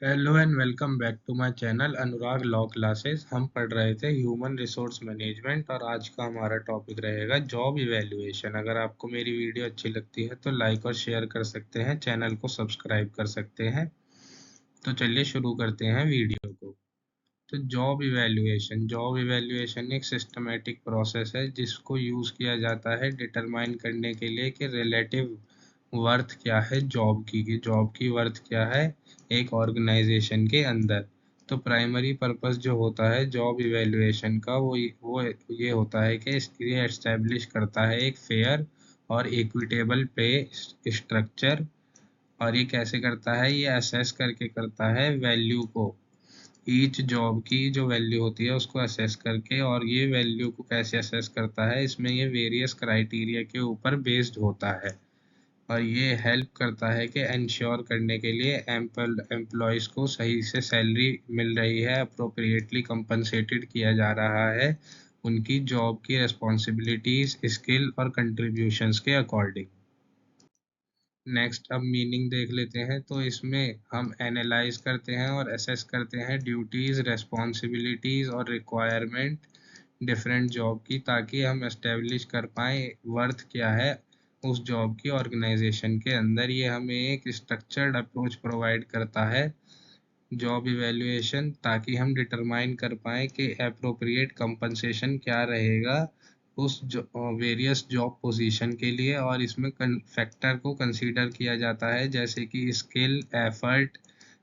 Hello and welcome back to my channel Anurag law classes. हम पढ़ रहे थे ह्यूमन रिसोर्स मैनेजमेंट और आज का हमारा टॉपिक रहेगा जॉब इवैल्यूएशन। अगर आपको मेरी वीडियो अच्छी लगती है तो लाइक और शेयर कर सकते हैं, चैनल को सब्सक्राइब कर सकते हैं। तो चलिए शुरू करते हैं वीडियो को। तो जॉब इवैल्यूएशन एक सिस्टमेटिक प्रोसेस है जिसको यूज़ किया जाता है डिटरमाइन करने के लिए कि रिलेटिव वर्थ क्या है जॉब की, कि जॉब की वर्थ क्या है एक ऑर्गेनाइजेशन के अंदर। तो प्राइमरी पर्पस जो होता है जॉब इवैल्यूएशन का वो ये होता है कि ये एस्टेब्लिश करता है एक फेयर और इक्विटेबल पे स्ट्रक्चर। और ये कैसे करता है, ये असेस करके करता है वैल्यू को, ईच जॉब की जो वैल्यू होती है उसको असेस करके। और ये वैल्यू को कैसे असेस करता है, इसमें ये वेरियस क्राइटेरिया के ऊपर बेस्ड होता है। और ये हेल्प करता है कि इंश्योर करने के लिए एम्प्लॉयज़ को सही से सैलरी मिल रही है, अप्रोप्रिएटली कंपनसेटेड किया जा रहा है उनकी जॉब की रिस्पॉन्सिबिलिटीज, स्किल और कंट्रीब्यूशंस के अकॉर्डिंग। नेक्स्ट अब मीनिंग देख लेते हैं। तो इसमें हम एनालाइज करते हैं और असेस करते हैं ड्यूटीज़, रेस्पॉन्सिबिलिटीज़ और रिक्वायरमेंट डिफरेंट जॉब की, ताकि हम एस्टेब्लिश कर पाएँ वर्थ क्या है उस जॉब की ऑर्गेनाइजेशन के अंदर। ये हमें एक स्ट्रक्चर्ड अप्रोच प्रोवाइड करता है जॉब इवैल्यूएशन, ताकि हम डिटरमाइन कर पाएँ कि एप्रोप्रिएट कंपनसेशन क्या रहेगा उस वेरियस जॉब पोजीशन के लिए। और इसमें फैक्टर को कंसीडर किया जाता है जैसे कि स्किल, एफर्ट,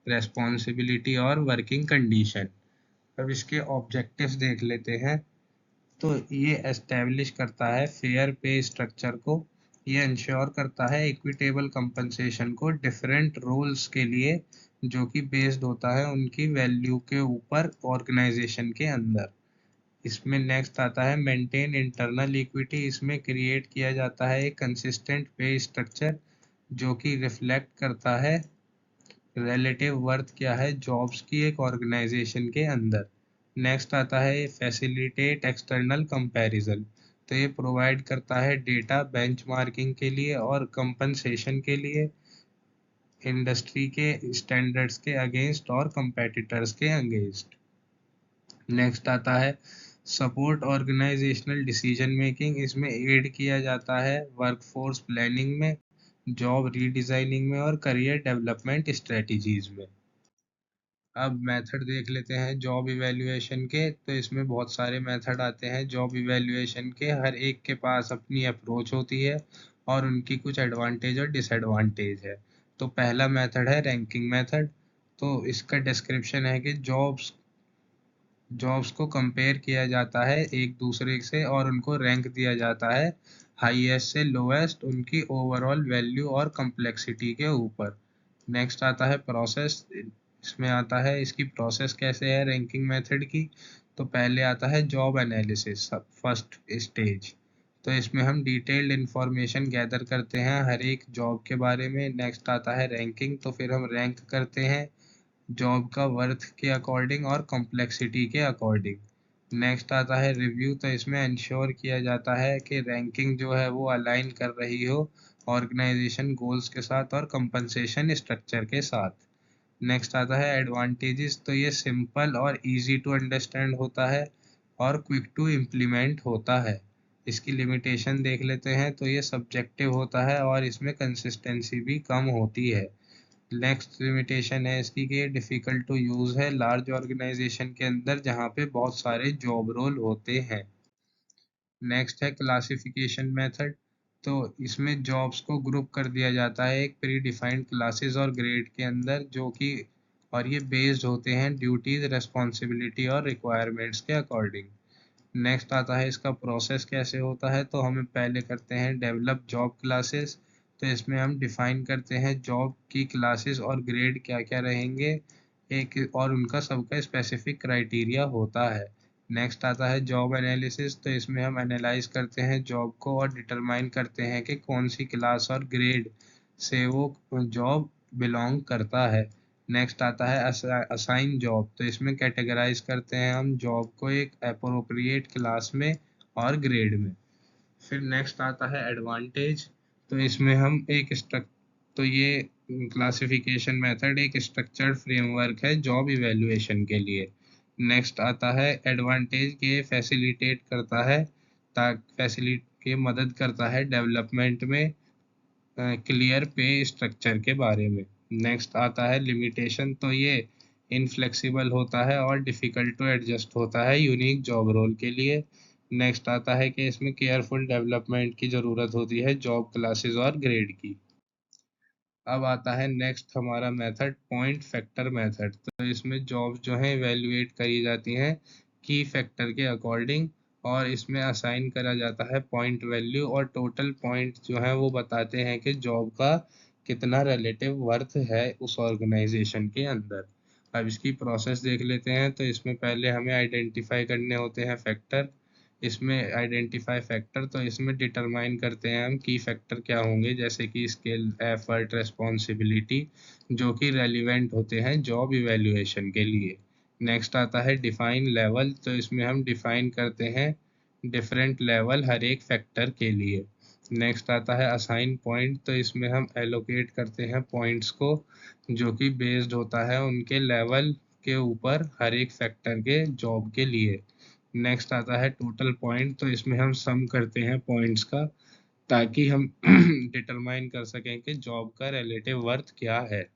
रेस्पॉन्सिबिलिटी और वर्किंग कंडीशन। अब इसके ऑब्जेक्टिव्स देख लेते हैं। तो ये एस्टेब्लिश करता है फेयर पे स्ट्रक्चर को, ये इंश्योर करता है इक्विटेबल कंपनसेशन को डिफरेंट रोल्स के लिए जो कि बेस्ड होता है उनकी वैल्यू के ऊपर ऑर्गेनाइजेशन के अंदर। इसमें नेक्स्ट आता है मेंटेन इंटरनल इक्विटी। इसमें क्रिएट किया जाता है एक कंसिस्टेंट पे स्ट्रक्चर जो कि रिफ्लेक्ट करता है रिलेटिव वर्थ क्या है जॉब्स की एक ऑर्गेनाइजेशन के अंदर। नेक्स्ट आता है फैसिलिटेट एक्सटर्नल कंपैरिजन। तो ये प्रोवाइड करता है डेटा बेंचमार्किंग के लिए और कंपनसेशन के लिए इंडस्ट्री के स्टैंडर्ड्स के अगेंस्ट और कंपेटिटर्स के अगेंस्ट। नेक्स्ट आता है सपोर्ट ऑर्गेनाइजेशनल डिसीजन मेकिंग। इसमें एड किया जाता है वर्कफोर्स प्लानिंग में, जॉब रीडिजाइनिंग में और करियर डेवलपमेंट स्ट्रेटजीज में। अब मेथड देख लेते हैं जॉब इवैल्यूएशन के। तो इसमें बहुत सारे मेथड आते हैं जॉब इवैल्यूएशन के, हर एक के पास अपनी अप्रोच होती है और उनकी कुछ एडवांटेज और डिसएडवांटेज है। तो पहला मेथड है रैंकिंग मेथड। तो इसका डिस्क्रिप्शन है कि जॉब्स जॉब्स को कंपेयर किया जाता है एक दूसरे से और उनको रैंक दिया जाता है हाईएस्ट से लोएस्ट उनकी ओवरऑल वैल्यू और कम्प्लेक्सिटी के ऊपर। नेक्स्ट आता है प्रोसेस। इसमें आता है इसकी प्रोसेस कैसे है रैंकिंग मेथड की। तो पहले आता है जॉब एनालिसिस, फर्स्ट स्टेज। तो इसमें हम डिटेल्ड इंफॉर्मेशन गैदर करते हैं हर एक जॉब के बारे में। नेक्स्ट आता है रैंकिंग। तो फिर हम रैंक करते हैं जॉब का वर्थ के अकॉर्डिंग और कॉम्प्लेक्सिटी के अकॉर्डिंग। नेक्स्ट आता है रिव्यू। तो इसमें इंश्योर किया जाता है कि रैंकिंग जो है वो अलाइन कर रही हो ऑर्गेनाइजेशन गोल्स के साथ और कंपनसेशन स्ट्रक्चर के साथ। नेक्स्ट आता है एडवांटेजेस। तो ये सिंपल और इजी टू अंडरस्टैंड होता है और क्विक टू इम्प्लीमेंट होता है। इसकी लिमिटेशन देख लेते हैं। तो ये सब्जेक्टिव होता है और इसमें कंसिस्टेंसी भी कम होती है। नेक्स्ट लिमिटेशन है इसकी कि डिफ़िकल्ट टू यूज़ है लार्ज ऑर्गेनाइजेशन के अंदर जहाँ पे बहुत सारे जॉब रोल होते हैं। नेक्स्ट है क्लासिफिकेशन मेथड। तो इसमें जॉब्स को ग्रुप कर दिया जाता है एक प्री डिफाइंड क्लासेस और ग्रेड के अंदर, जो कि और ये बेस्ड होते हैं ड्यूटीज, रेस्पॉन्सिबिलिटी और रिक्वायरमेंट्स के अकॉर्डिंग। नेक्स्ट आता है इसका प्रोसेस कैसे होता है। तो हम पहले करते हैं डेवलप जॉब क्लासेस। तो इसमें हम डिफाइन करते हैं जॉब की क्लासेस और ग्रेड क्या क्या रहेंगे एक, और उनका सबका स्पेसिफिक क्राइटेरिया होता है। नेक्स्ट आता है जॉब एनालिसिस। तो इसमें हम एनालाइज करते हैं जॉब को और डिटरमाइन करते हैं कि कौन सी क्लास और ग्रेड से वो जॉब बिलोंग करता है। नेक्स्ट आता है असाइन जॉब। तो इसमें कैटेगराइज करते हैं हम जॉब को एक अप्रोप्रिएट क्लास में और ग्रेड में। फिर नेक्स्ट आता है एडवांटेज। तो इसमें हम एक स्ट्रक तो ये क्लासिफिकेशन मेथड एक स्ट्रक्चर्ड फ्रेमवर्क है जॉब इवैल्यूएशन के लिए। नेक्स्ट आता है एडवांटेज के फैसिलिटेट करता है, फैसिलिट के मदद करता है डेवलपमेंट में क्लियर पे स्ट्रक्चर के बारे में। नेक्स्ट आता है लिमिटेशन, तो ये इनफ्लेक्सिबल होता है और डिफ़िकल्ट टू एडजस्ट होता है यूनिक जॉब रोल के लिए। नेक्स्ट आता है कि इसमें केयरफुल डेवलपमेंट की ज़रूरत होती है जॉब क्लासेस और ग्रेड की। अब आता है नेक्स्ट हमारा मेथड पॉइंट फैक्टर मेथड। तो इसमें जॉब जो है इवेल्युएट करी जाती हैं की फैक्टर के अकॉर्डिंग, और इसमें असाइन करा जाता है पॉइंट वैल्यू, और टोटल पॉइंट जो है वो बताते हैं कि जॉब का कितना रिलेटिव वर्थ है उस ऑर्गेनाइजेशन के अंदर। अब इसकी प्रोसेस देख लेते हैं। तो इसमें पहले हमें आइडेंटिफाई करने होते हैं फैक्टर। इसमें आइडेंटिफाई फैक्टर, तो इसमें डिटरमाइन करते हैं हम की फैक्टर क्या होंगे, जैसे कि स्किल, एफर्ट, रिस्पॉन्सिबिलिटी, जो कि रेलिवेंट होते हैं जॉब इवैल्यूएशन के लिए। नेक्स्ट आता है डिफाइन लेवल, तो इसमें हम डिफाइन करते हैं डिफरेंट लेवल हर एक फैक्टर के लिए। नेक्स्ट आता है असाइन पॉइंट, तो इसमें हम एलोकेट करते हैं पॉइंट्स को, जो कि बेस्ड होता है उनके लेवल के ऊपर हर एक फैक्टर के जॉब के लिए। नेक्स्ट आता है टोटल पॉइंट, तो इसमें हम सम करते हैं पॉइंट्स का, ताकि हम डिटरमाइन कर सकें कि जॉब का रिलेटिव वर्थ क्या है।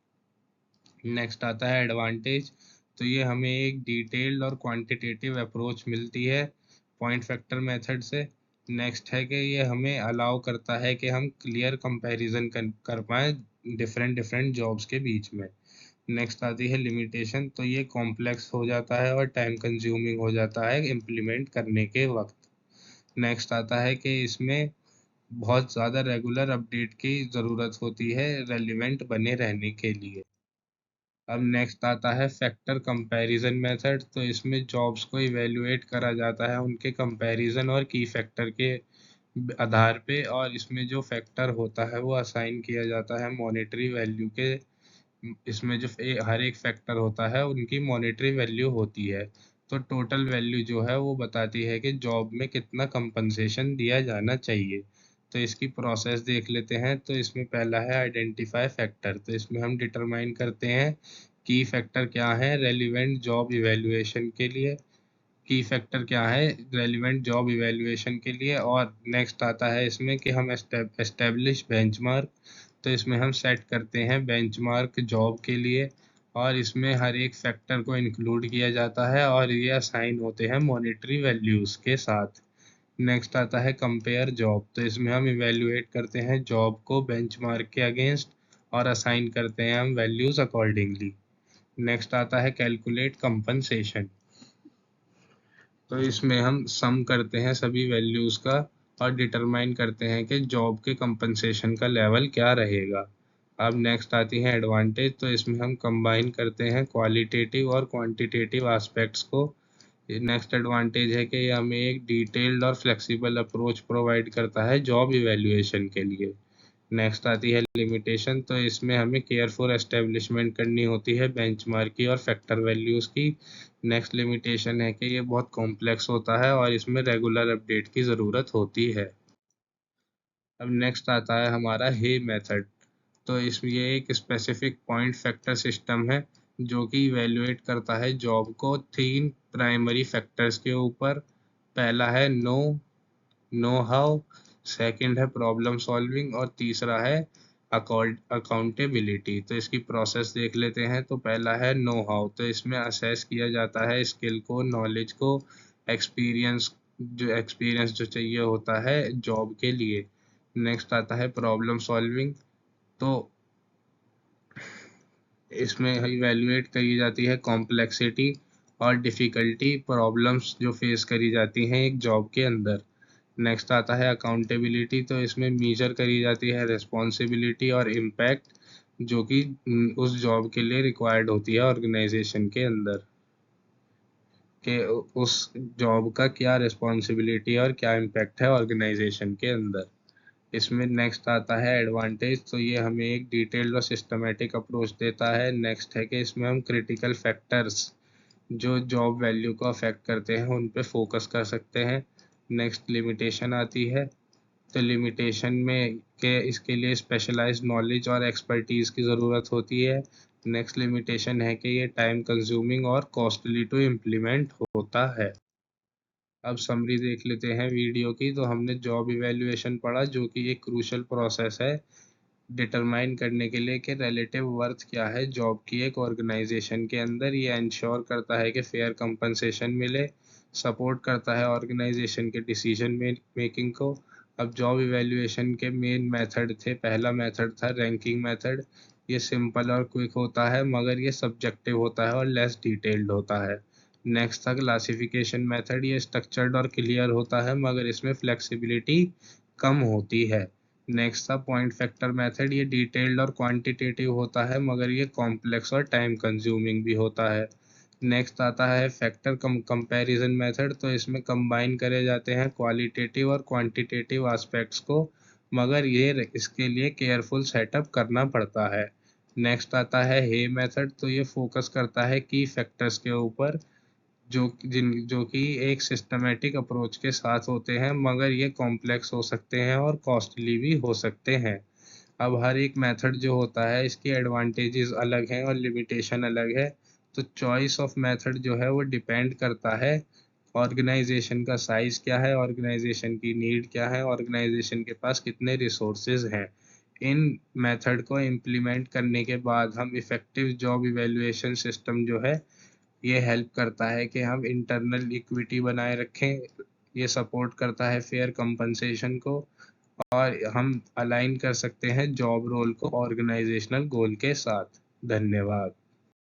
नेक्स्ट आता है एडवांटेज, तो ये हमें एक डिटेल्ड और क्वांटिटेटिव अप्रोच मिलती है पॉइंट फैक्टर मेथड से। नेक्स्ट है कि ये हमें अलाउ करता है कि हम क्लियर कंपैरिजन कर पाएँ डिफरेंट डिफरेंट जॉब्स के बीच में। नेक्स्ट आती है लिमिटेशन, तो ये कॉम्प्लेक्स हो जाता है और टाइम कंज्यूमिंग हो जाता है इम्प्लीमेंट करने के वक्त। नेक्स्ट आता है कि इसमें बहुत ज़्यादा रेगुलर अपडेट की ज़रूरत होती है रेलिवेंट बने रहने के लिए। अब नेक्स्ट आता है फैक्टर कंपैरिजन मेथड, तो इसमें जॉब्स को इवेल्युएट करा जाता है उनके कंपैरिजन और की फैक्टर के आधार पे, और इसमें जो फैक्टर होता है वो असाइन किया जाता है मॉनेटरी वैल्यू के। इसमें जो हर एक फैक्टर होता है उनकी मॉनेटरी वैल्यू होती है। तो टोटल वैल्यू जो है वो बताती है कि जॉब में कितना कंपनसेशन दिया जाना चाहिए। तो इसकी प्रोसेस देख लेते हैं। तो इसमें पहला है आइडेंटिफाई फैक्टर, तो इसमें हम डिटरमाइन करते हैं की फैक्टर क्या है रेलिवेंट जॉब इवैल्यूएशन के लिए, की फैक्टर क्या है रेलिवेंट जॉब इवैल्यूएशन के लिए। और नेक्स्ट आता है इसमें कि हम एस्टेब्लिश बेंचमार्क, तो इसमें हम सेट करते हैं बेंचमार्क जॉब के लिए, और इसमें हर एक फैक्टर को इंक्लूड किया जाता है और ये असाइन होते हैं मॉनेटरी वैल्यूज़ के साथ। नेक्स्ट आता है कंपेयर जॉब, तो इसमें हम इवेल्युएट करते हैं जॉब को बेंचमार्क के अगेंस्ट और असाइन करते हैं हम वैल्यूज़ अकॉर्डिंगली। नेक्स्ट आता है कैलकुलेट कंपनसेशन, तो इसमें हम सम करते हैं सभी वैल्यूज़ का और डिटरमाइन करते हैं कि जॉब के कंपनसेशन का लेवल क्या रहेगा। अब नेक्स्ट आती है एडवांटेज, तो इसमें हम कंबाइन करते हैं क्वालिटेटिव और क्वांटिटेटिव एस्पेक्ट्स को। नेक्स्ट एडवांटेज है कि ये हमें एक डिटेल्ड और फ्लेक्सिबल अप्रोच प्रोवाइड करता है जॉब इवैल्यूएशन के लिए। नेक्स्ट आती है लिमिटेशन, तो इसमें हमें केयरफुल एस्टेब्लिशमेंट करनी होती है बेंचमार्क की और फैक्टर वैल्यूज़ की। नेक्स्ट लिमिटेशन है कि ये बहुत कॉम्प्लेक्स होता है और इसमें रेगुलर अपडेट की ज़रूरत होती है। अब नेक्स्ट आता है हमारा हे मेथड, तो इसमें ये एक स्पेसिफिक पॉइंट फैक्टर सिस्टम है जो कि इवेल्युएट करता है जॉब को तीन प्राइमरी फैक्टर्स के ऊपर। पहला है नो हाउ, सेकंड है प्रॉब्लम सॉल्विंग, और तीसरा है अकाउंटेबिलिटी। तो इसकी प्रोसेस देख लेते हैं। तो पहला है नो हाउ, तो इसमें असेस किया जाता है स्किल को, नॉलेज को, एक्सपीरियंस जो चाहिए होता है जॉब के लिए। नेक्स्ट आता है प्रॉब्लम सॉल्विंग, तो इसमें इवेल्युएट करी जाती है कॉम्प्लेक्सिटी और डिफ़िकल्टी प्रॉब्लम्स जो फेस करी जाती हैं एक जॉब के अंदर। नेक्स्ट आता है अकाउंटेबिलिटी, तो इसमें मेजर करी जाती है रिस्पॉन्सिबिलिटी और इम्पैक्ट जो कि उस जॉब के लिए रिक्वायर्ड होती है ऑर्गेनाइजेशन के अंदर, कि उस जॉब का क्या रिस्पॉन्सिबिलिटी और क्या इम्पैक्ट है ऑर्गेनाइजेशन के अंदर। इसमें नेक्स्ट आता है एडवांटेज, तो ये हमें एक डिटेल्ड और सिस्टमेटिक अप्रोच देता है। नेक्स्ट है कि इसमें हम क्रिटिकल फैक्टर्स जो जॉब वैल्यू को अफेक्ट करते हैं उन पे फोकस कर सकते हैं। नेक्स्ट लिमिटेशन आती है, तो लिमिटेशन में के इसके लिए स्पेशलाइज्ड नॉलेज और एक्सपर्टीज़ की ज़रूरत होती है। नेक्स्ट लिमिटेशन है कि ये टाइम कंज्यूमिंग और कॉस्टली टू इम्प्लीमेंट होता है। अब समरी देख लेते हैं वीडियो की। तो हमने जॉब इवैल्यूएशन पढ़ा, जो कि एक क्रूशियल प्रोसेस है डिटरमाइन करने के लिए कि रिलेटिव वर्थ क्या है जॉब की एक ऑर्गेनाइजेशन के अंदर। ये इंश्योर करता है कि फेयर कंपनसेशन मिले, सपोर्ट करता है ऑर्गेनाइजेशन के डिसीजन मेकिंग को। अब जॉब इवैल्यूएशन के मेन मेथड थे। पहला मेथड था रैंकिंग मेथड। ये सिंपल और क्विक होता है, मगर ये सब्जेक्टिव होता है और लेस डिटेल्ड होता है। नेक्स्ट था क्लासिफिकेशन मेथड। ये स्ट्रक्चर्ड और क्लियर होता है, मगर इसमें फ्लेक्सिबिलिटी कम होती है। नेक्स्ट था पॉइंट फैक्टर मेथड। ये डिटेल्ड और क्वांटिटेटिव होता है, मगर ये कॉम्प्लेक्स और टाइम कंज्यूमिंग भी होता है। नेक्स्ट आता है फैक्टर कंपैरिजन मेथड। तो इसमें कंबाइन करे जाते हैं क्वालिटेटिव और क्वांटिटेटिव एस्पेक्ट्स को, मगर ये इसके लिए केयरफुल सेटअप करना पड़ता है। नेक्स्ट आता है हे मेथड। तो ये फोकस करता है की फैक्टर्स के ऊपर, जो कि एक सिस्टमेटिक अप्रोच के साथ होते हैं, मगर ये कॉम्प्लेक्स हो सकते हैं और कॉस्टली भी हो सकते हैं। अब हर एक मेथड जो होता है इसकी एडवांटेजेस अलग हैं और लिमिटेशन अलग है। तो चॉइस ऑफ मेथड जो है वो डिपेंड करता है ऑर्गेनाइजेशन का साइज क्या है, ऑर्गेनाइजेशन की नीड क्या है, ऑर्गेनाइजेशन के पास कितने रिसोर्सेज हैं। इन मेथड को इम्प्लीमेंट करने के बाद हम इफ़ेक्टिव जॉब इवैल्यूएशन सिस्टम जो है, ये हेल्प करता है कि हम इंटरनल इक्विटी बनाए रखें। ये सपोर्ट करता है फेयर कंपनसेशन को, और हम अलाइन कर सकते हैं जॉब रोल को ऑर्गेनाइजेशनल गोल के साथ। धन्यवाद।